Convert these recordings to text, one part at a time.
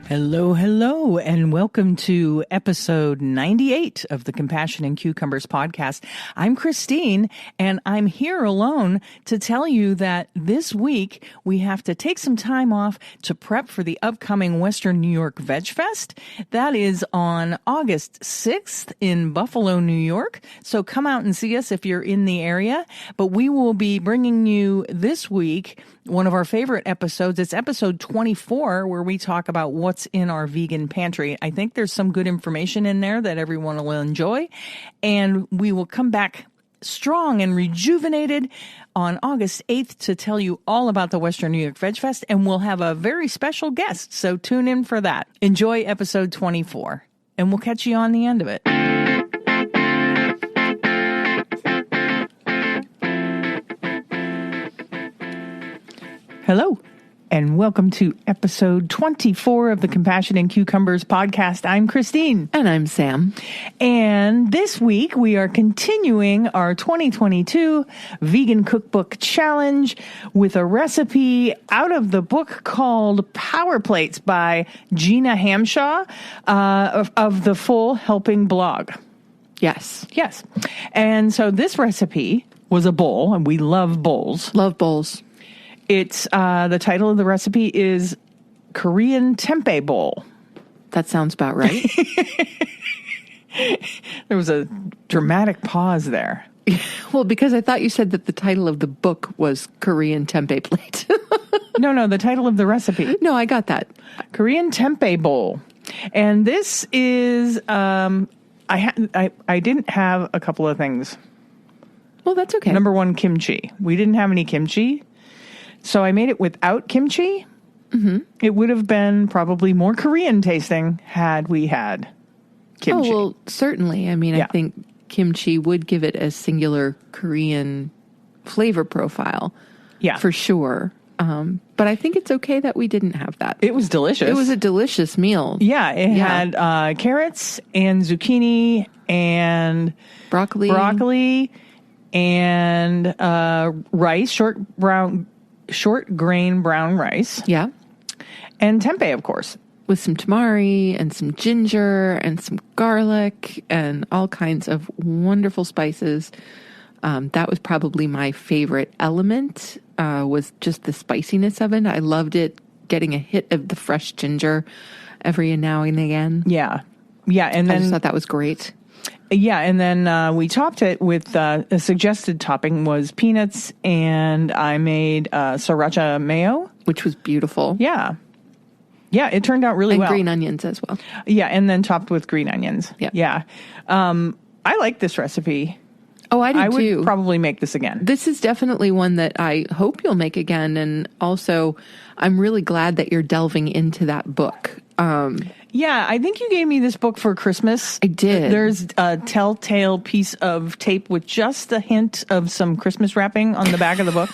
Hello, hello, and welcome to episode 98 of the Compassion and Cucumbers podcast. I'm Christine, and I'm here alone to tell you that this week we have to take some time off to prep for the upcoming Western New York VegFest. That is on August 6th in Buffalo, New York. So come out and see us if you're in the area. But we will be bringing you this week one of our favorite episodes. It's episode 24, where we talk about what's in our vegan pantry. I think there's some good information in there that everyone will enjoy. And we will come back strong and rejuvenated on August 8th to tell you all about the Western New York VegFest. And we'll have a very special guest. So tune in for that. Enjoy episode 24. And we'll catch you on the end of it. Hello, and welcome to episode 24 of the Compassion and Cucumbers podcast. I'm Christine. And I'm Sam. And this week we are continuing our 2022 Vegan Cookbook Challenge with a recipe out of the book called Power Plates by Gina Hamshaw of the Full Helping blog. Yes. Yes. And so this recipe was a bowl, and we love bowls. Love bowls. It's the title of the recipe is Korean Tempeh Bowl. That sounds about right. There was a dramatic pause there. Well, because I thought you said that the title of the book was Korean Tempeh Plate. No, the title of the recipe. No, I got that. Korean Tempeh Bowl. And this is, I didn't have a couple of things. Well, that's okay. Number one, kimchi. We didn't have any kimchi. So I made it without kimchi. Mm-hmm. It would have been probably more Korean tasting had we had kimchi. Oh, well, certainly. I mean, yeah. I think kimchi would give it a singular Korean flavor profile. Yeah. For sure. But I think it's okay that we didn't have that. It was delicious. It was a delicious meal. Yeah. It had carrots and zucchini and broccoli and rice, short grain brown rice. Yeah. And tempeh, of course. With some tamari and some ginger and some garlic and all kinds of wonderful spices. That was probably my favorite element, was just the spiciness of it. I loved it, getting a hit of the fresh ginger every now and again. Yeah. Yeah. And then I just thought that was great. Yeah, and then we topped it with a suggested topping was peanuts, and I made sriracha mayo. Which was beautiful. Yeah. Yeah, it turned out really well. And green onions as well. Yeah, and then topped with green onions. Yeah. Yeah. I like this recipe. Oh, I do too. I would probably make this again. This is definitely one that I hope you'll make again, and also I'm really glad that you're delving into that book. Yeah, I think you gave me this book for Christmas. I did. There's a telltale piece of tape with just a hint of some Christmas wrapping on the back of the book.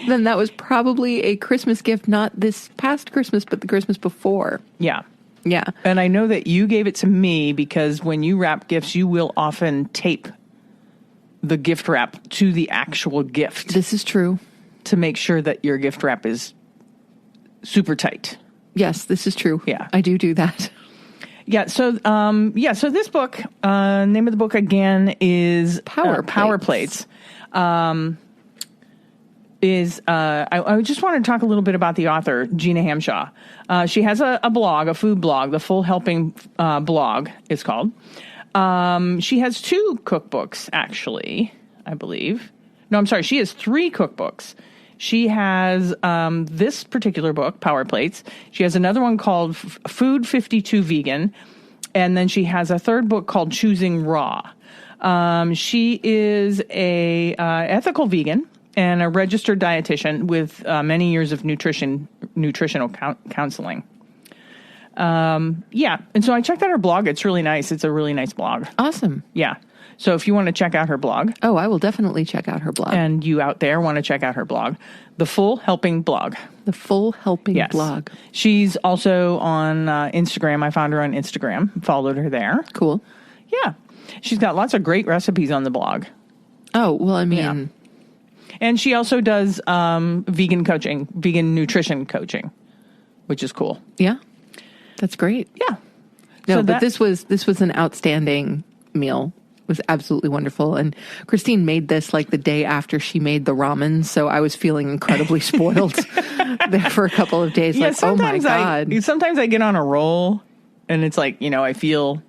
Then that was probably a Christmas gift, not this past Christmas, but the Christmas before. Yeah. Yeah. And I know that you gave it to me because when you wrap gifts, you will often tape the gift wrap to the actual gift. This is true. To make sure that your gift wrap is super tight. Yes, this is true. Yeah. I do that. Yeah. So, so this book, name of the book again is Power Plates. I just want to talk a little bit about the author, Gina Hamshaw. She has a blog, a food blog, the Full Helping blog is called. She has 2 cookbooks, actually, I believe. No, I'm sorry. She has 3 cookbooks. She has this particular book, Power Plates. She has another one called Food 52 Vegan. And then she has a third book called Choosing Raw. She is a ethical vegan and a registered dietitian with many years of nutritional counseling. Yeah. And so I checked out her blog. It's really nice. It's a really nice blog. Awesome. Yeah. So if you want to check out her blog. Oh, I will definitely check out her blog. And you out there want to check out her blog. The Full Helping blog. The Full Helping blog. She's also on Instagram. I found her on Instagram. Followed her there. Cool. Yeah. She's got lots of great recipes on the blog. Oh, well, I mean. Yeah. And she also does vegan coaching, vegan nutrition coaching, which is cool. Yeah. That's great. Yeah. No, So but this was an outstanding meal. It was absolutely wonderful. And Christine made this like the day after she made the ramen, so I was feeling incredibly spoiled there for a couple of days. Yeah, like, oh my God. Sometimes I get on a roll and it's like, I feel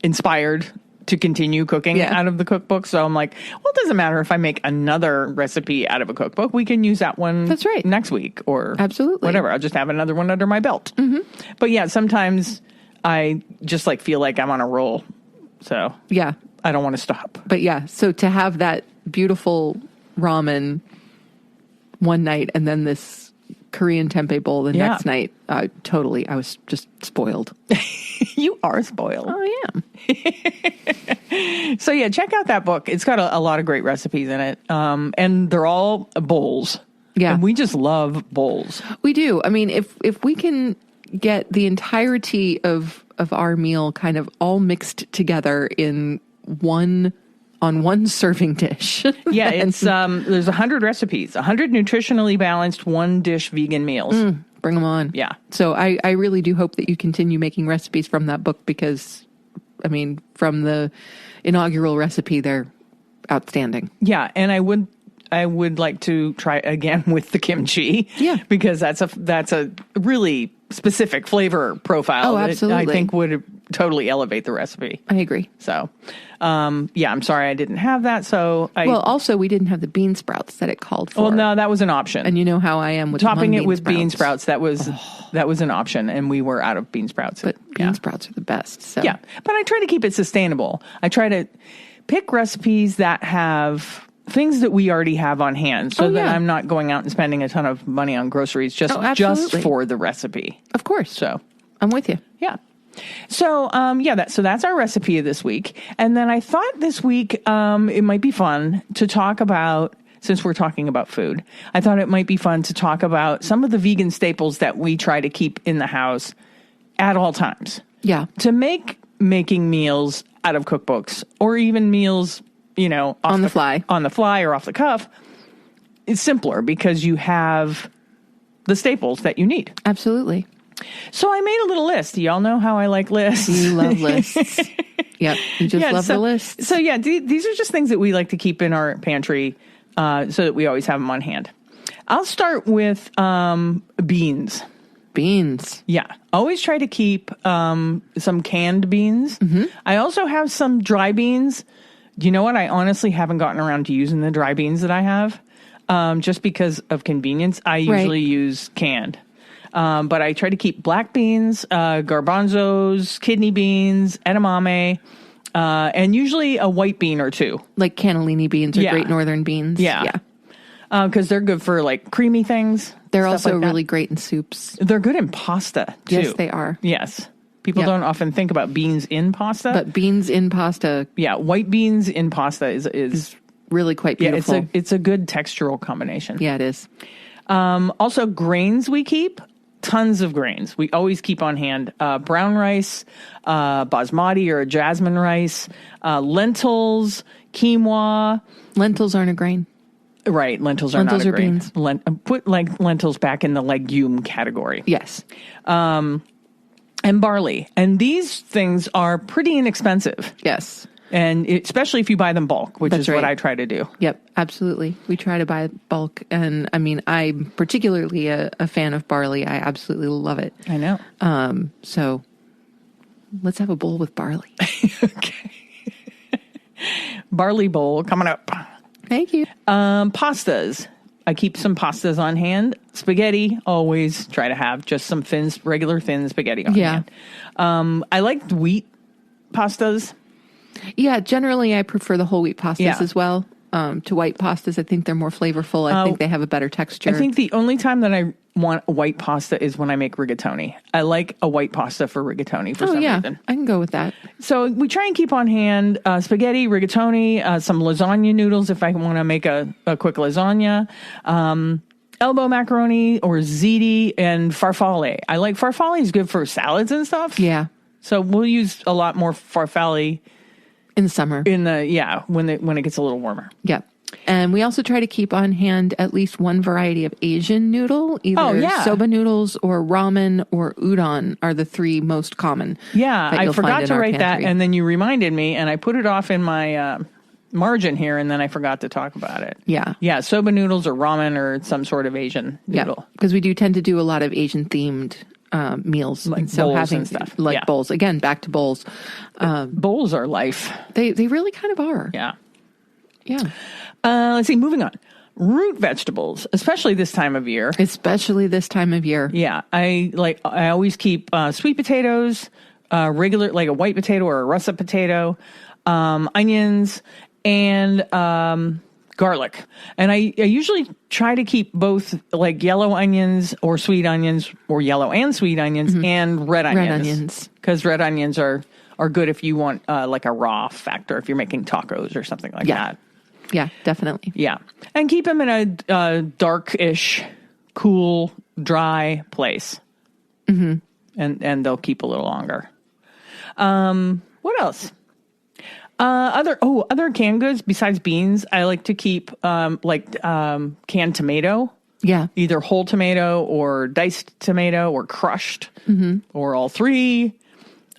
inspired to continue cooking out of the cookbook. So I'm like, well, it doesn't matter if I make another recipe out of a cookbook. We can use that one That's right. next week or Absolutely. whatever. I'll just have another one under my belt. Mm-hmm. But yeah, sometimes I just like feel like I'm on a roll. So Yeah. I don't want to stop. But yeah, so to have that beautiful ramen one night and then this Korean tempeh bowl the next night, I was just spoiled. You are spoiled. I am. So yeah, check out that book. It's got a lot of great recipes in it. And they're all bowls. Yeah. And we just love bowls. We do. I mean, if we can get the entirety of our meal kind of all mixed together in one serving dish. Yeah, it's there's 100 recipes, 100 nutritionally balanced one dish vegan meals. Bring them on. Yeah. So I really do hope that you continue making recipes from that book because, I mean, from the inaugural recipe, they're outstanding. Yeah, and I would like to try again with the kimchi. Yeah. Because that's a really specific flavor profile. Oh, absolutely. That I think would totally elevate the recipe. I agree. So, yeah, I'm sorry I didn't have that. So also we didn't have the bean sprouts that it called for. Well, no, that was an option. And you know how I am with topping it with bean sprouts. That was an option, and we were out of bean sprouts. But bean sprouts are the best. So. Yeah, but I try to keep it sustainable. I try to pick recipes that have things that we already have on hand, so that I'm not going out and spending a ton of money on groceries just for the recipe. Of course. So I'm with you. Yeah. So, that's our recipe of this week. And then I thought this week, it might be fun to talk about, since we're talking about food, I thought it might be fun to talk about some of the vegan staples that we try to keep in the house at all times. Yeah. To making meals out of cookbooks or even meals, on the fly or off the cuff, it's simpler because you have the staples that you need. Absolutely. So I made a little list. Y'all know how I like lists. You love lists. Yep. You just love the lists. So yeah, these are just things that we like to keep in our pantry so that we always have them on hand. I'll start with beans. Beans. Yeah. Always try to keep some canned beans. Mm-hmm. I also have some dry beans. You know what? I honestly haven't gotten around to using the dry beans that I have just because of convenience. I usually use canned. But I try to keep black beans, garbanzos, kidney beans, edamame, and usually a white bean or two. Like cannellini beans or Great Northern beans. Yeah. Because they're good for like creamy things. They're also really great in soups. They're good in pasta, too. Yes, they are. Yes. People don't often think about beans in pasta. But beans in pasta. Yeah, white beans in pasta is really quite beautiful. Yeah, it's a good textural combination. Yeah, it is. Also, grains we keep. Tons of grains. We always keep on hand brown rice, basmati or jasmine rice, lentils, quinoa. Lentils aren't a grain. Right, lentils are not a grain. Beans. Put lentils back in the legume category. Yes. And barley. And these things are pretty inexpensive. Yes. And especially if you buy them bulk, which is what I try to do. Yep, absolutely. We try to buy bulk. And I mean, I'm particularly a fan of barley. I absolutely love it. I know. So let's have a bowl with barley. Okay. Barley bowl coming up. Thank you. Pastas. I keep some pastas on hand. Spaghetti, always try to have just some regular thin spaghetti on hand. I like wheat pastas. Yeah, generally I prefer the whole wheat pastas as well to white pastas. I think they're more flavorful. I think they have a better texture. I think the only time that I want a white pasta is when I make rigatoni. I like a white pasta for rigatoni for some reason. I can go with that. So we try and keep on hand spaghetti, rigatoni, some lasagna noodles if I want to make a quick lasagna, elbow macaroni or ziti, and farfalle. I like farfalle is good for salads and stuff. Yeah. So we'll use a lot more farfalle in the summer. When it gets a little warmer. Yeah. And we also try to keep on hand at least one variety of Asian noodle. Either soba noodles or ramen or udon are the three most common. Yeah, I forgot to write that, and then you reminded me, and I put it off in my margin here, and then I forgot to talk about it. Yeah. Yeah, soba noodles or ramen or some sort of Asian noodle. Because we do tend to do a lot of Asian-themed meals. Like so bowls having and stuff. Like bowls. Again, back to bowls. Bowls are life. They really kind of are. Yeah. Yeah. Let's see, moving on. Root vegetables, especially this time of year. Yeah. I always keep sweet potatoes, regular, like a white potato or a russet potato, onions, and garlic. And I usually try to keep both like yellow onions or sweet onions, or yellow and sweet onions, and red onions. Because red onions are good if you want like a raw factor, if you're making tacos or something like that. Yeah, definitely. Yeah. And keep them in a dark-ish, cool, dry place. Mm-hmm. And they'll keep a little longer. What else? Other canned goods besides beans, I like to keep canned tomato. Yeah. Either whole tomato or diced tomato or crushed or all three.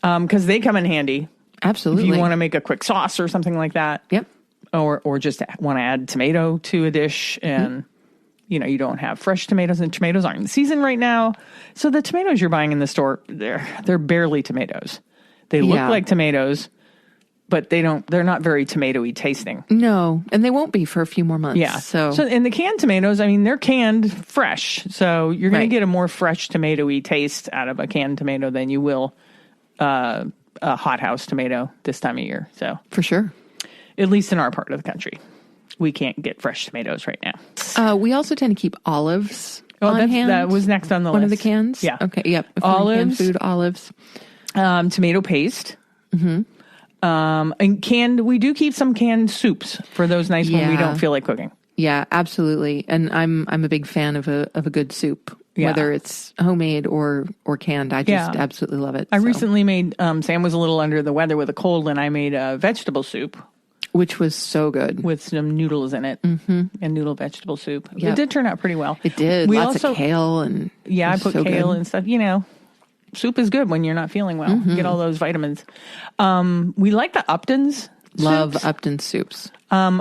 Because they come in handy. Absolutely. If you want to make a quick sauce or something like that. Yep. Or just want to add tomato to a dish, and you don't have fresh tomatoes, and tomatoes aren't in season right now. So the tomatoes you're buying in the store, they're barely tomatoes. They look like tomatoes, but they're not very tomatoey tasting. No, and they won't be for a few more months. Yeah. So and the canned tomatoes, I mean, they're canned fresh, so you're going to get a more fresh tomatoey taste out of a canned tomato than you will a hothouse tomato this time of year. So for sure. At least in our part of the country. We can't get fresh tomatoes right now. We also tend to keep olives on hand. That was next on the list. One of the cans? Yeah. Okay, yep. Olives. Canned food, olives. Tomato paste. And we do keep some canned soups for those nights when we don't feel like cooking. Yeah, absolutely. And I'm a big fan of a good soup. Whether it's homemade or canned, I just absolutely love it. I recently made, Sam was a little under the weather with a cold, and I made a vegetable soup. Which was so good. With some noodles in it. And noodle vegetable soup. Yep. It did turn out pretty well. It did. Lots of kale. And I put kale and stuff. Soup is good when you're not feeling well. Get all those vitamins. We like the Upton's Love soups. Upton soups.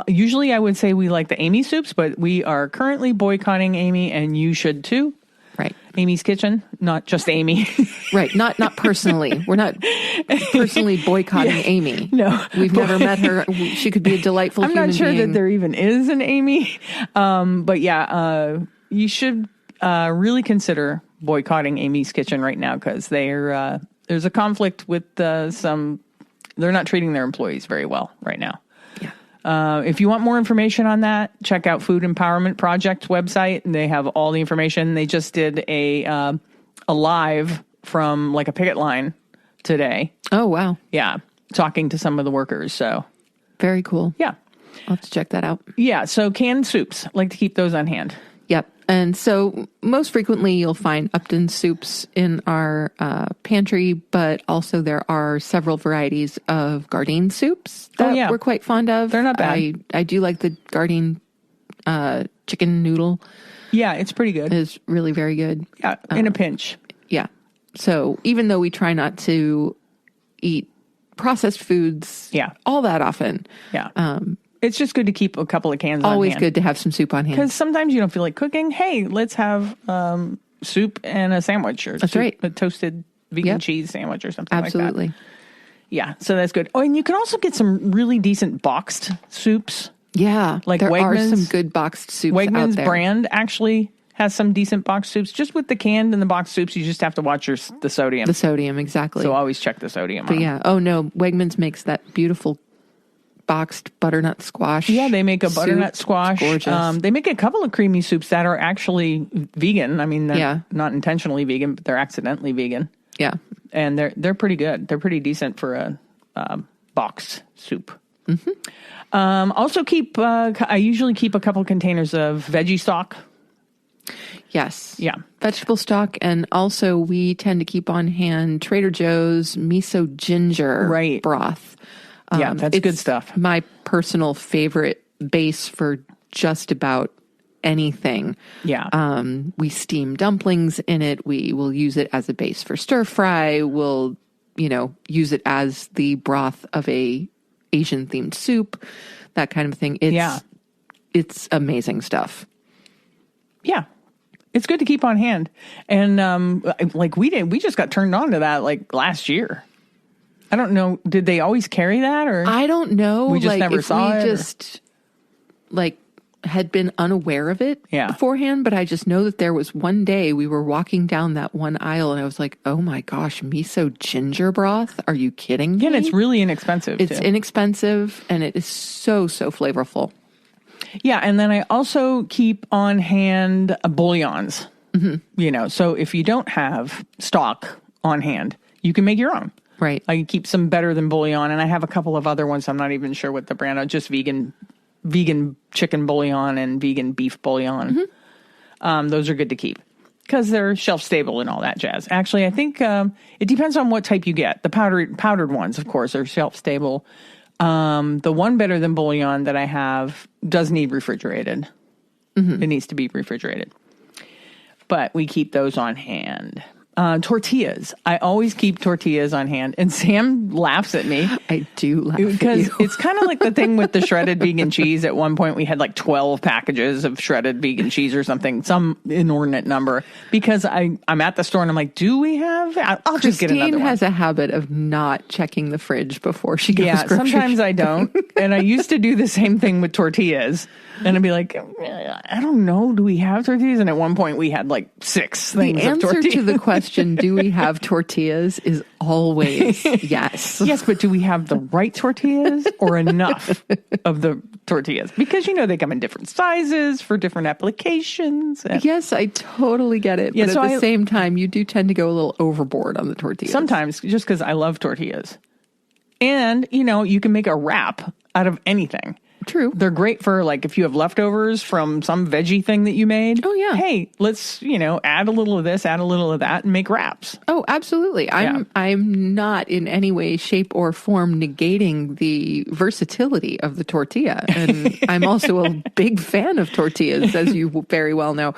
Usually I would say we like the Amy soups, but we are currently boycotting Amy, and you should too. Right. Amy's Kitchen, not just Amy. Right. Not personally. We're not personally boycotting Amy. No. We've never met her. She could be a delightful human being. I'm not sure that there even is an Amy. But you should really consider boycotting Amy's Kitchen right now, because there's a conflict with they're not treating their employees very well right now. If you want more information on that, check out Food Empowerment Project website. They have all the information. They just did a live from like a picket line today. Oh, wow. Yeah. Talking to some of the workers. So very cool. Yeah. I'll have to check that out. Yeah. So canned soups, like to keep those on hand. Yep. And so most frequently you'll find Upton soups in our pantry, but also there are several varieties of Gardein soups that we're quite fond of. They're not bad. I do like the Gardein chicken noodle. Yeah, it's pretty good. It's really very good. Yeah, in a pinch. Yeah. So even though we try not to eat processed foods all that often. Yeah. It's just good to keep a couple of cans on hand. Always good to have some soup on hand. Because sometimes you don't feel like cooking. Hey, let's have soup and a sandwich. Or that's right. A toasted vegan cheese sandwich or something Absolutely. like that. Yeah, so that's good. Oh, and you can also get some really decent boxed soups. Yeah. Like there Wegmans. are some good boxed soups Wegmans out there. brand actually has some decent boxed soups. Just with the canned and the boxed soups, you just have to watch the sodium. The sodium, exactly. So always check the sodium But oh no, Wegmans makes that beautiful boxed butternut squash. Yeah, they make a butternut squash. It's gorgeous. They make a couple of creamy soups that are actually vegan. I mean, they're not intentionally vegan, but they're accidentally vegan. Yeah. And they're pretty good. They're pretty decent for a boxed soup. Also I usually keep a couple containers of veggie stock. Yes. Yeah. Vegetable stock. And also we tend to keep on hand Trader Joe's miso ginger broth. Yeah, that's good stuff. My personal favorite base for just about anything. Yeah. We steam dumplings in it. We will use it as a base for stir fry. We'll, use it as the broth of a Asian themed soup, that kind of thing. It's amazing stuff. Yeah. It's good to keep on hand. And we just got turned on to that like last year. I don't know. Did they always carry that, or I don't know. We just never saw it. Just had been unaware of it beforehand, but I just know that there was one day we were walking down that one aisle and I was like, oh my gosh, miso ginger broth? Are you kidding me? And it's really inexpensive. It's inexpensive and it is so flavorful. Yeah, and then I also keep on hand bouillons. Mm-hmm. So if you don't have stock on hand, you can make your own. Right. I keep some better than bouillon, and I have a couple of other ones. I'm not even sure what the brand are. Just vegan chicken bouillon and vegan beef bouillon. Mm-hmm. Those are good to keep because they're shelf stable and all that jazz. Actually, I think it depends on what type you get. The powdered ones, of course, are shelf stable. The one better than bouillon that I have does need refrigerated. Mm-hmm. It needs to be refrigerated. But we keep those on hand. Tortillas. I always keep tortillas on hand. And Sam laughs at me. I do laugh because at you. It's kind of like the thing with the shredded vegan cheese. At one point, we had like 12 packages of shredded vegan cheese or something, some inordinate number. Because I'm at the store and I'm like, do we have? I'll just get another one. Christine has a habit of not checking the fridge before she goes grocery sometimes shopping. I don't. And I used to do the same thing with tortillas. And I'd be like, I don't know, do we have tortillas? And at one point we had like 6 things of tortillas. The answer to the question, do we have tortillas, is always yes. Yes, but do we have the right tortillas or enough of the tortillas? Because, they come in different sizes for different applications. Yes, I totally get it. Yeah, but at the same time, you do tend to go a little overboard on the tortillas. Sometimes, just because I love tortillas. And, you can make a wrap out of anything. True. They're great for like if you have leftovers from some veggie thing that you made. Oh, yeah. Hey, let's, add a little of this, add a little of that and make wraps. Oh, absolutely. I'm not in any way, shape, or form negating the versatility of the tortilla. And I'm also a big fan of tortillas, as you very well know.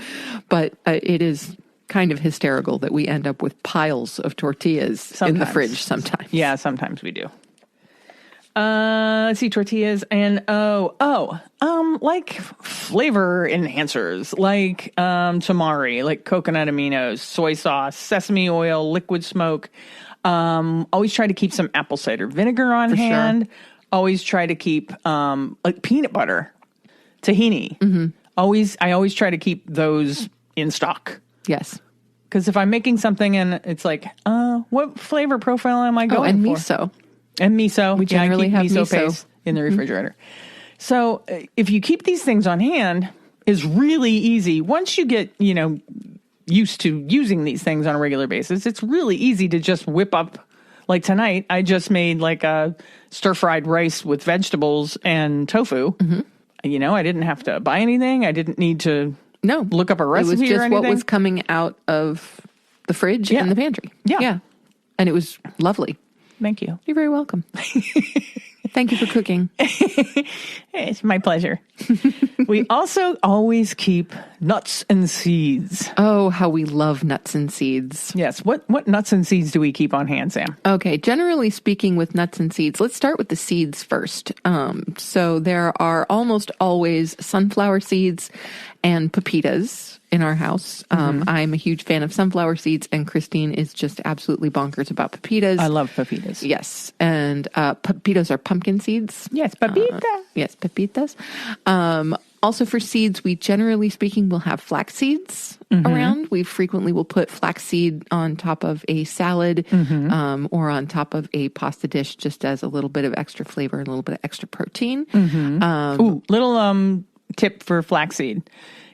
But it is kind of hysterical that we end up with piles of tortillas in the fridge sometimes. Yeah, sometimes we do. Let's see, tortillas and like flavor enhancers, like tamari, like coconut aminos, soy sauce, sesame oil, liquid smoke. Always try to keep some apple cider vinegar on hand. Sure. Always try to keep like peanut butter, tahini. Mm-hmm. I always try to keep those in stock. Yes. Because if I'm making something and it's like, what flavor profile am I going and for? miso. And miso. We generally have miso paste in the refrigerator. So if you keep these things on hand, it's really easy. Once you get, used to using these things on a regular basis, it's really easy to just whip up. Like tonight, I just made like a stir-fried rice with vegetables and tofu. Mm-hmm. I didn't have to buy anything. I didn't need to look up a recipe or anything. It was just what was coming out of the fridge and the pantry. Yeah. And it was lovely. Thank you. You're very welcome. Thank you for cooking. It's my pleasure. We also always keep nuts and seeds. Oh, how we love nuts and seeds. Yes. What nuts and seeds do we keep on hand, Sam? Okay. Generally speaking, with nuts and seeds, let's start with the seeds first. So there are almost always sunflower seeds and pepitas in our house. I'm a huge fan of sunflower seeds, and Christine is just absolutely bonkers about pepitas. I love pepitas. Yes. And pepitas are pumpkin seeds. Yes, pepita. Yes, pepitas. Also for seeds, we generally speaking will have flax seeds around. We frequently will put flaxseed on top of a salad or on top of a pasta dish just as a little bit of extra flavor and a little bit of extra protein. Little tip for flaxseed.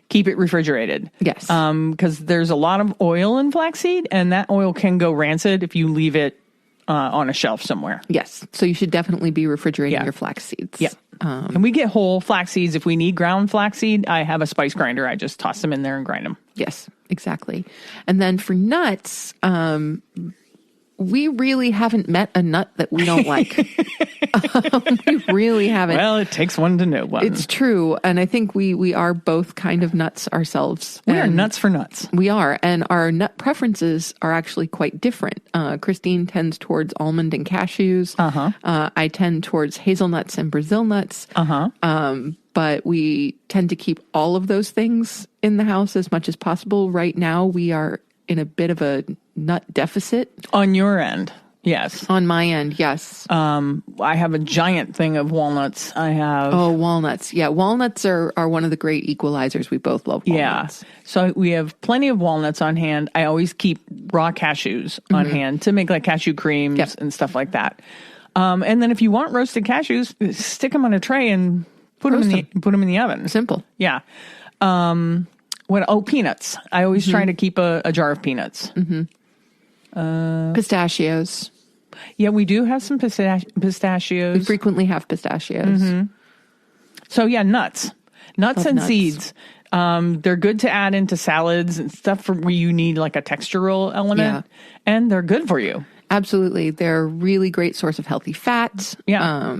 Keep it refrigerated. Yes. Because there's a lot of oil in flaxseed, and that oil can go rancid if you leave it on a shelf somewhere. Yes. So you should definitely be refrigerating your flax seeds. Yeah. And we get whole flax seeds. If we need ground flaxseed, I have a spice grinder. I just toss them in there and grind them. Yes, exactly. And then for nuts, we really haven't met a nut that we don't like. We really haven't. Well, it takes one to know one. It's true. And I think we are both kind of nuts ourselves. We are nuts for nuts. We are. And our nut preferences are actually quite different. Christine tends towards almond and cashews. I tend towards hazelnuts and Brazil nuts. But we tend to keep all of those things in the house as much as possible. Right now, we are in a bit of a nut deficit. On your end, yes. On my end, yes. I have a giant thing of walnuts. I have... Oh, walnuts. Yeah, walnuts are one of the great equalizers. We both love walnuts. Yeah. So we have plenty of walnuts on hand. I always keep raw cashews on hand to make like cashew creams and stuff like that. And then if you want roasted cashews, stick them on a tray and put them in the oven. Simple. Yeah. Peanuts. I always try to keep a jar of peanuts. Pistachios. Yeah, we do have some pistachios. We frequently have pistachios. So yeah, nuts and seeds. They're good to add into salads and stuff for where you need like a textural element, and they're good for you. Absolutely, they're a really great source of healthy fats. Yeah,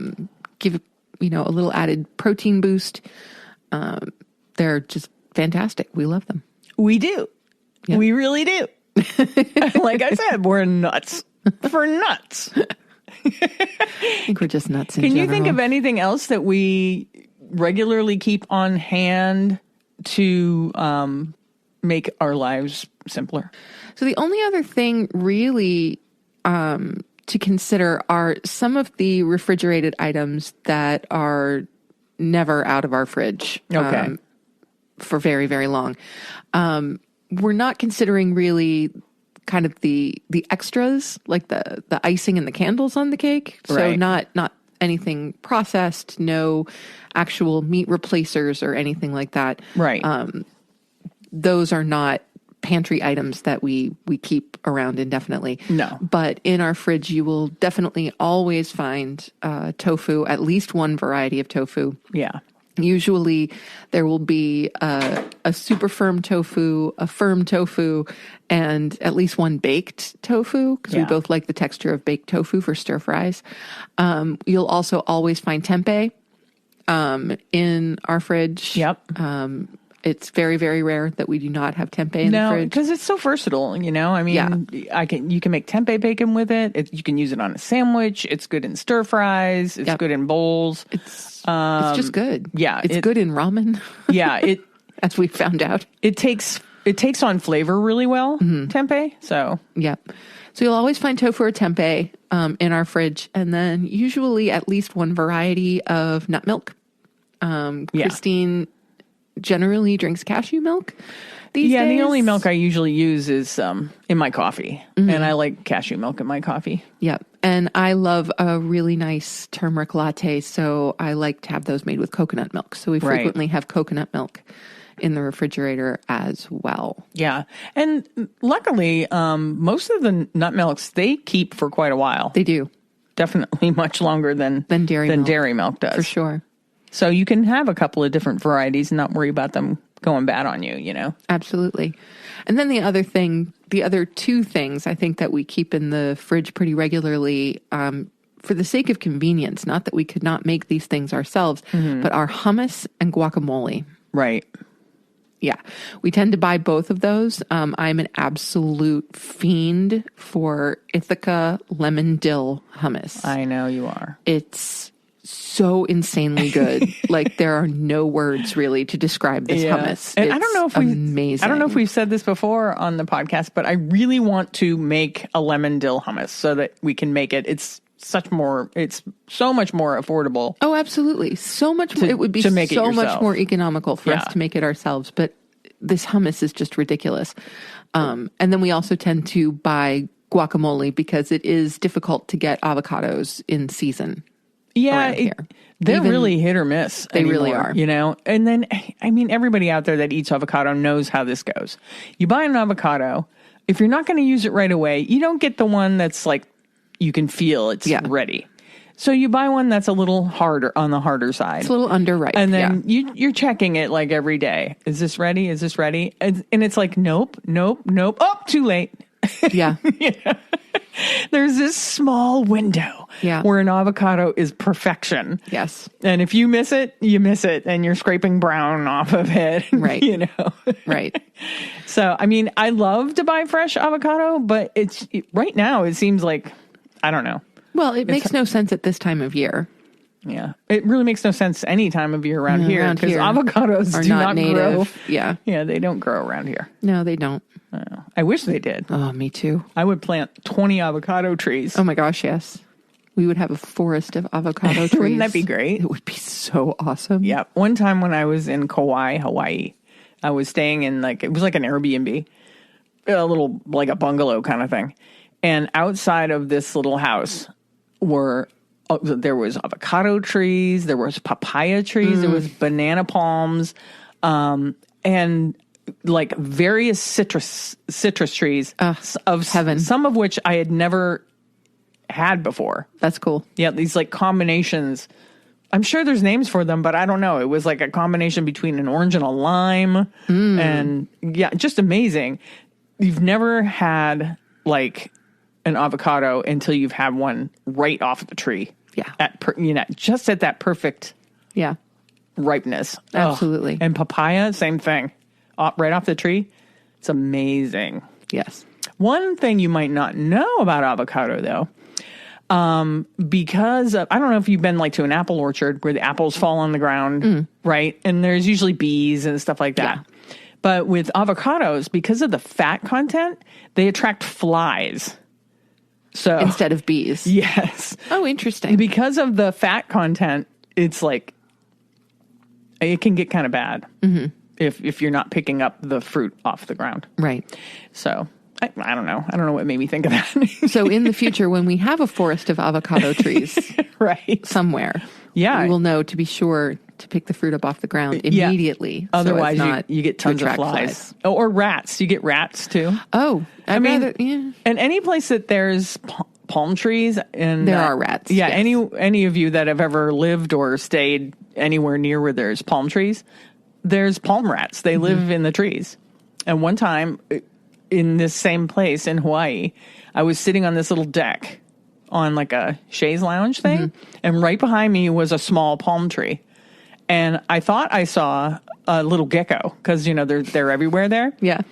give a little added protein boost. They're just fantastic. We love them. We do. Yeah. We really do. Like I said, we're nuts for nuts. I think we're just nuts in Can general. you think of anything else that we regularly keep on hand to make our lives simpler? So the only other thing really to consider are some of the refrigerated items that are never out of our fridge. Okay. For very, very long. We're not considering really kind of the extras, like the icing and the candles on the cake. So Right. not anything processed, no actual meat replacers or anything like that. Right. Those are not pantry items that we keep around indefinitely. No. But in our fridge, you will definitely always find tofu, at least one variety of tofu. Yeah. Usually there will be a super firm tofu, a firm tofu, and at least one baked tofu, because we both like the texture of baked tofu for stir fries. You'll also always find tempeh in our fridge. Yep. It's very, very rare that we do not have tempeh in the fridge. Because it's so versatile, I mean, you can make tempeh bacon with it. You can use it on a sandwich. It's good in stir fries. It's good in bowls. It's just good. Yeah. It's good in ramen. Yeah. As we found out. It takes on flavor really well, tempeh. So. Yep. So you'll always find tofu or tempeh in our fridge. And then usually at least one variety of nut milk. Christine generally drinks cashew milk these days. The only milk I usually use is in my coffee. And I like cashew milk in my coffee. Yep. And I love a really nice turmeric latte, so I like to have those made with coconut milk. So we frequently have coconut milk in the refrigerator as well. Yeah. And luckily, most of the nut milks, they keep for quite a while. They do. Definitely much longer than dairy milk does. For sure. So you can have a couple of different varieties and not worry about them going bad on you, Absolutely. And then the other two things I think that we keep in the fridge pretty regularly, for the sake of convenience, not that we could not make these things ourselves, but are hummus and guacamole. Right. Yeah. We tend to buy both of those. I'm an absolute fiend for Ithaca lemon dill hummus. I know you are. It's so insanely good. Like there are no words really to describe this hummus. And it's I don't know if we've said this before on the podcast, but I really want to make a lemon dill hummus so that we can make it. It's so much more affordable. Oh, absolutely. So much more. It would be so much more economical for us to make it ourselves. But this hummus is just ridiculous. And then we also tend to buy guacamole because it is difficult to get avocados in season. Yeah, they're really hit or miss. They really are. And then, I mean, everybody out there that eats avocado knows how this goes. You buy an avocado. If you're not going to use it right away, you don't get the one that's like, you can feel it's ready. So you buy one that's a little harder, on the harder side. It's a little underripe. And then you're checking it like every day. Is this ready? Is this ready? And it's like, nope. Oh, too late. Yeah. There's this small window where an avocado is perfection. Yes. And if you miss it, you miss it, and you're scraping brown off of it. Right. You know? Right. So, I mean, I love to buy fresh avocado, but right now it seems like, I don't know. Well, it makes no sense at this time of year. Yeah. It really makes no sense any time of year around here, because avocados do not grow. Yeah. Yeah, they don't grow around here. No, they don't. I wish they did. Oh, me too. I would plant 20 avocado trees. Oh my gosh, yes. We would have a forest of avocado trees. Wouldn't that be great? It would be so awesome. Yeah. One time when I was in Kauai, Hawaii, I was staying in it was like an Airbnb, a little, like a bungalow kind of thing. And outside of this little house there was avocado trees, there was papaya trees, there was banana palms, and like various citrus trees of heaven. Some of which I had never had before. That's cool. Yeah, these like combinations. I'm sure there's names for them, but I don't know. It was like a combination between an orange and a lime, and yeah, just amazing. You've never had like an avocado until you've had one right off the tree. Yeah, just at that perfect ripeness. Absolutely. And papaya, same thing. Right off the tree. It's amazing. Yes. One thing you might not know about avocado, though, because I don't know if you've been like to an apple orchard where the apples fall on the ground, right? And there's usually bees and stuff like that. Yeah. But with avocados, because of the fat content, they attract flies. So instead of bees. Yes. Oh, interesting. Because of the fat content, it's like it can get kind of bad if you're not picking up the fruit off the ground. Right. So I don't know. I don't know what made me think of that. So in the future, when we have a forest of avocado trees right somewhere, we will know to be sure to pick the fruit up off the ground immediately. Otherwise, you get tons of flies. Or rats. You get rats, too. Oh, And any place that there's palm trees, and there are rats. Yeah, yes. Any of you that have ever lived or stayed anywhere near where there's palm trees, there's palm rats. They live in the trees. And one time, in this same place in Hawaii, I was sitting on this little deck on like a chaise lounge thing, and right behind me was a small palm tree. And I thought I saw a little gecko because, they're everywhere there. Yeah.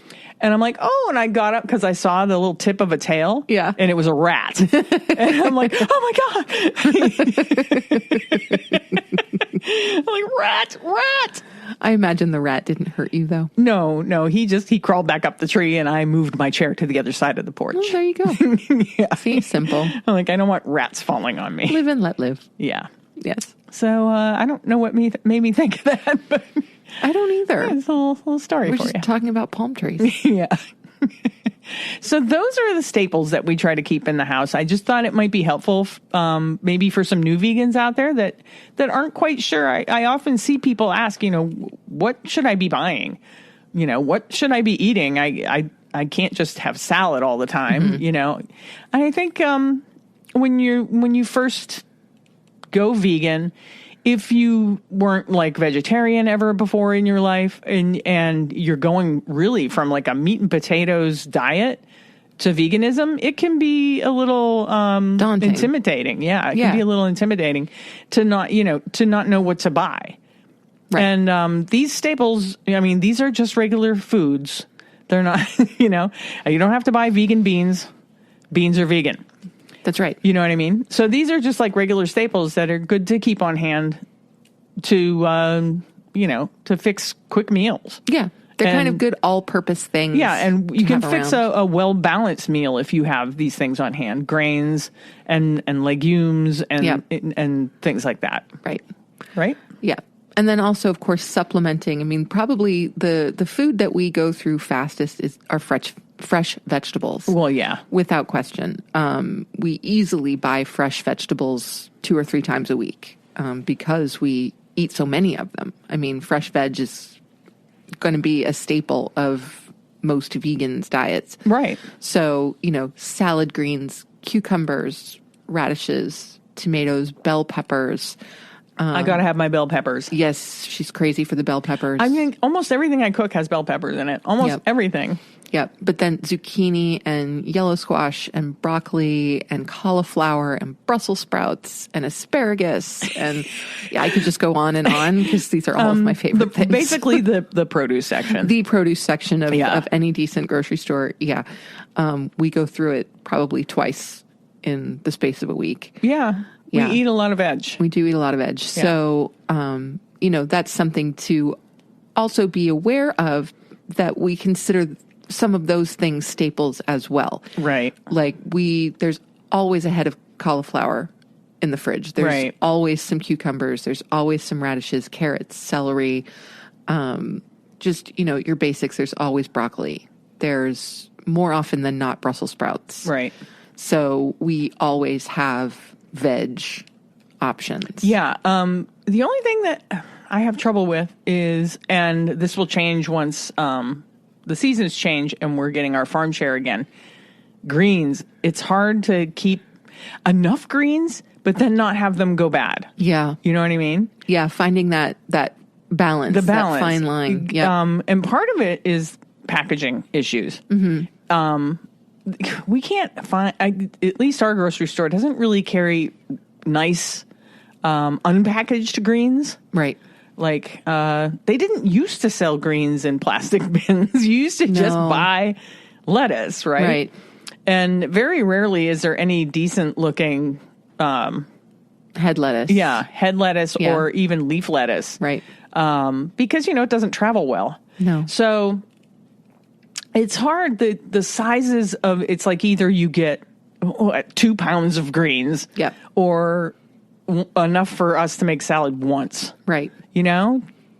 And I'm like, oh, and I got up because I saw the little tip of a tail. Yeah. And it was a rat. And I'm like, oh my God. I'm like, rat. I imagine the rat didn't hurt you, though. No. He crawled back up the tree, and I moved my chair to the other side of the porch. Oh, there you go. Yeah. See, simple. I'm like, I don't want rats falling on me. Live and let live. Yeah. Yes. So I don't know what made me think of that, but I don't either. It's a little story for you. We're just talking about palm trees. Yeah. So those are the staples that we try to keep in the house. I just thought it might be helpful, maybe for some new vegans out there that aren't quite sure. I often see people ask, what should I be buying? What should I be eating? I can't just have salad all the time, And I think when you first go vegan, if you weren't like vegetarian ever before in your life, and you're going really from like a meat and potatoes diet to veganism, it can be a little daunting, intimidating. Yeah, it can be a little intimidating to not know what to buy. Right. And these staples, these are just regular foods. They're not, you don't have to buy vegan beans. Beans are vegan. That's right. You know what I mean? So these are just like regular staples that are good to keep on hand to fix quick meals. Yeah. They're kind of good all-purpose things. Yeah, and you can fix a well-balanced meal if you have these things on hand. Grains and legumes and things like that. Right. Right? Yeah. And then also, of course, supplementing. Probably the food that we go through fastest is our fresh vegetables. Well, yeah. Without question. We easily buy fresh vegetables 2 or 3 times a week because we eat so many of them. Fresh veg is going to be a staple of most vegans' diets. Right. So, salad greens, cucumbers, radishes, tomatoes, bell peppers, I got to have my bell peppers. Yes, she's crazy for the bell peppers. I mean, almost everything I cook has bell peppers in it. Almost everything. Yep. But then zucchini and yellow squash and broccoli and cauliflower and Brussels sprouts and asparagus. And I could just go on because these are all of my favorite things. Basically the produce section. The produce section of any decent grocery store. Yeah. We go through it probably twice in the space of a week. Yeah. We eat a lot of veg. We do eat a lot of veg. Yeah. So, that's something to also be aware of, that we consider some of those things staples as well. Right. Like there's always a head of cauliflower in the fridge. There's always some cucumbers. There's always some radishes, carrots, celery. Your basics. There's always broccoli. There's more often than not Brussels sprouts. Right. So we always have veg options. Yeah. The only thing that I have trouble with is, and this will change once the seasons change and we're getting our farm share again, greens. It's hard to keep enough greens, but then not have them go bad. Yeah. You know what I mean? Yeah, finding that balance, that fine line. Yeah. And part of it is packaging issues. Mm-hmm. We can't find, at least our grocery store doesn't really carry nice unpackaged greens. Right. Like, they didn't used to sell greens in plastic bins. You used to just buy lettuce, right? Right. And very rarely is there any decent looking head lettuce. Yeah, head lettuce or even leaf lettuce. Right. Because, it doesn't travel well. No. So it's hard. The sizes of, it's like either you get 2 pounds of greens or enough for us to make salad once. Right.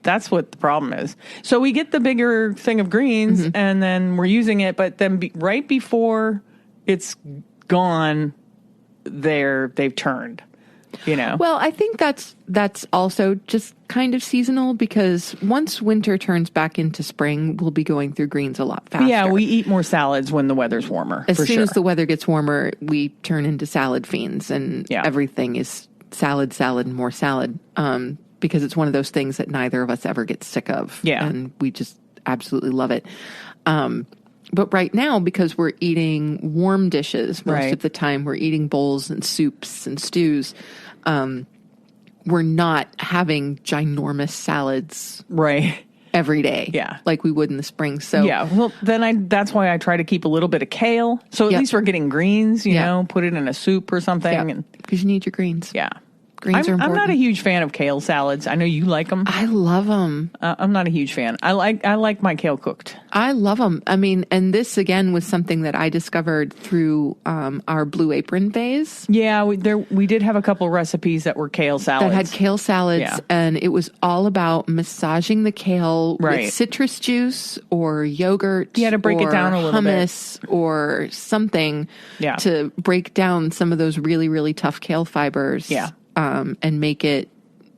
That's what the problem is. So we get the bigger thing of greens and then we're using it, but then right before it's gone, they've turned, Well, I think that's also just kind of seasonal, because once winter turns back into spring, we'll be going through greens a lot faster. Yeah, we eat more salads when the weather's warmer. As soon as the weather gets warmer, we turn into salad fiends, and everything is salad, and more salad. Because it's one of those things that neither of us ever gets sick of. Yeah. And we just absolutely love it. But right now, because we're eating warm dishes most of the time, we're eating bowls and soups and stews, we're not having ginormous salads every day like we would in the spring. So well, then that's why I try to keep a little bit of kale. So at least we're getting greens, put it in a soup or something. Because you need your greens. Yeah. Greens are important. I'm not a huge fan of kale salads. I know you like them. I love them. I'm not a huge fan. I like my kale cooked. I love them. I mean, and this again was something that I discovered through our Blue Apron phase. Yeah, we did have a couple recipes that were kale salads. That had kale salads, and it was all about massaging the kale with citrus juice or yogurt. Yeah, to break it down a little hummus bit. Or something to break down some of those really, really tough kale fibers. Yeah. And make it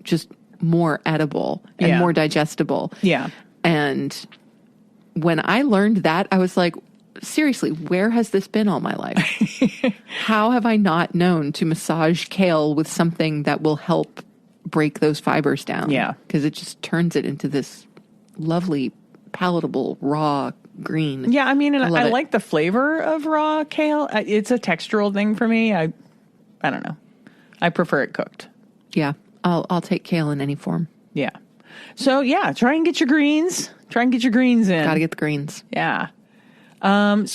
just more edible and more digestible. Yeah. And when I learned that, I was like, seriously, where has this been all my life? How have I not known to massage kale with something that will help break those fibers down? Yeah. Because it just turns it into this lovely, palatable, raw green. Yeah, I mean, and I like the flavor of raw kale. It's a textural thing for me. I don't know. I prefer it cooked. Yeah, I'll take kale in any form. Yeah. So try and get your greens. Try and get your greens in. Got to get the greens. Yeah. So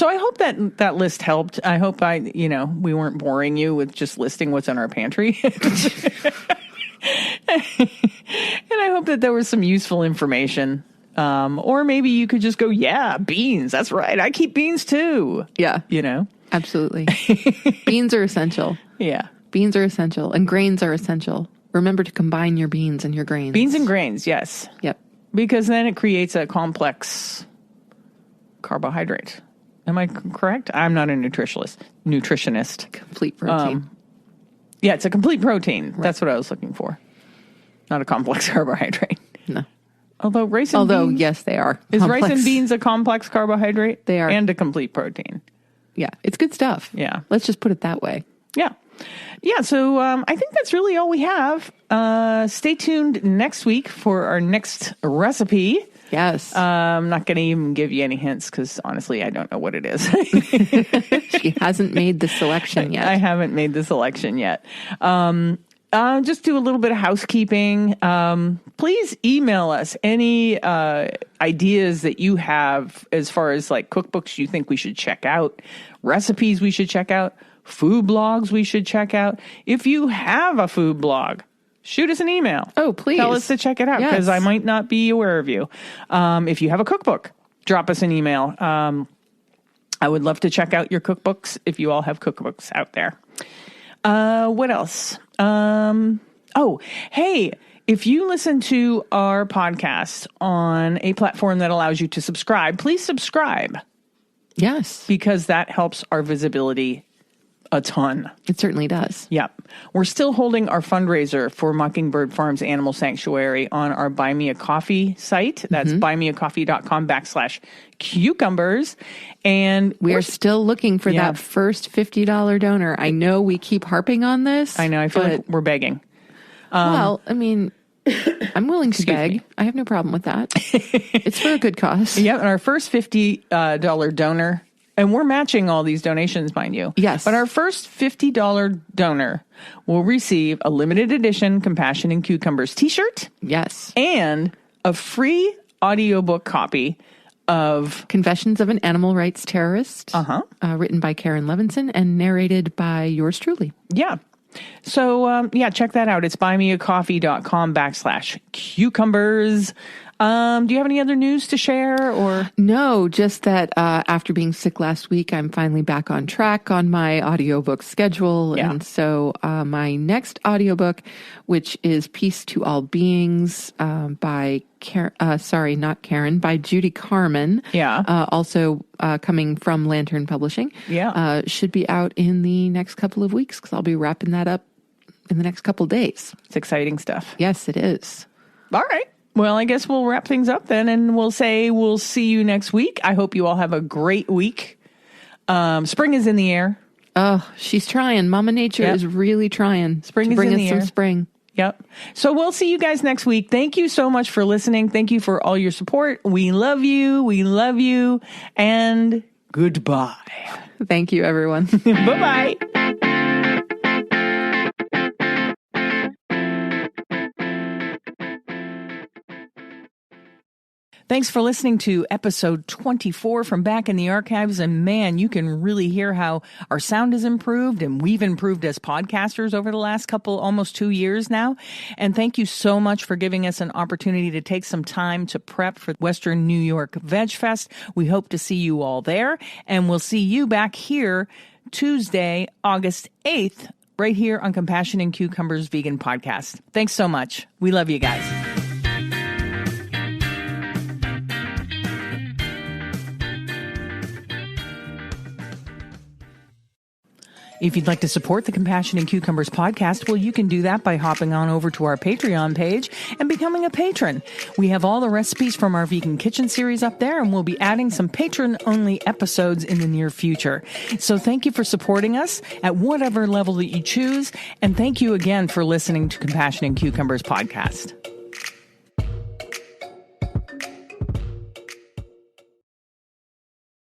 I hope that list helped. I hope we weren't boring you with just listing what's in our pantry. And I hope that there was some useful information. Or maybe you could just go, beans. That's right. I keep beans too. Yeah. Absolutely. Beans are essential. Yeah. Beans are essential, and grains are essential. Remember to combine your beans and your grains. Beans and grains, yes. Yep. Because then it creates a complex carbohydrate. Am I correct? I'm not a nutritionist. Complete protein. It's a complete protein. Right. That's what I was looking for. Not a complex carbohydrate. No. Although beans, yes, they are. Is rice and beans a complex carbohydrate? They are. And a complete protein. Yeah, it's good stuff. Yeah. Let's just put it that way. Yeah. So I think that's really all we have. Stay tuned next week for our next recipe. Yes. I'm not going to even give you any hints because honestly, I don't know what it is. She hasn't made the selection yet. I haven't made the selection yet. Just do a little bit of housekeeping. Please email us any ideas that you have as far as like cookbooks you think we should check out, recipes we should check out, food blogs we should check out. If you have a food blog, shoot us an email. Oh, please. Tell us to check it out because I might not be aware of you. If you have a cookbook, drop us an email. I would love to check out your cookbooks if you all have cookbooks out there. What else? Hey, if you listen to our podcast on a platform that allows you to subscribe, please subscribe. Yes. Because that helps our visibility a ton. It certainly does. Yep. We're still holding our fundraiser for Mockingbird Farms Animal Sanctuary on our Buy Me a Coffee site. That's buymeacoffee.com/cucumbers. And we are still looking for that first $50 donor. I know we keep harping on this. I know. I feel like we're begging. Well, I mean, I'm willing to beg. I have no problem with that. It's for a good cause. Yeah. And our first $50 donor, and we're matching all these donations, mind you. Yes. But our first $50 donor will receive a limited edition Compassion and Cucumbers t-shirt. Yes. And a free audiobook copy of Confessions of an Animal Rights Terrorist. Written by Karen Levinson and narrated by yours truly. Yeah. So, check that out. It's buymeacoffee.com/cucumbers. Do you have any other news to share or? No, just that after being sick last week, I'm finally back on track on my audiobook schedule. Yeah. And so my next audiobook, which is Peace to All Beings by by Judy Carmen. Yeah. Also coming from Lantern Publishing. Yeah. Should be out in the next couple of weeks because I'll be wrapping that up in the next couple of days. It's exciting stuff. Yes, it is. All right. Well, I guess we'll wrap things up then, and we'll see you next week. I hope you all have a great week. Spring is in the air. Oh, she's trying. Mama Nature is really trying. Spring is bring in us the some air. spring. Yep. So we'll see you guys next week. Thank you so much for listening. Thank you for all your support. We love you. We love you. And goodbye. Thank you, everyone. Bye-bye. Thanks for listening to episode 24 from Back in the Archives. And man, you can really hear how our sound has improved and we've improved as podcasters over the last almost 2 years now. And thank you so much for giving us an opportunity to take some time to prep for Western New York VegFest. We hope to see you all there, and we'll see you back here Tuesday, August 8th, right here on Compassion and Cucumbers Vegan Podcast. Thanks so much. We love you guys. If you'd like to support the Compassion and Cucumbers podcast, well, you can do that by hopping on over to our Patreon page and becoming a patron. We have all the recipes from our Vegan Kitchen series up there, and we'll be adding some patron-only episodes in the near future. So thank you for supporting us at whatever level that you choose, and thank you again for listening to Compassion and Cucumbers podcast.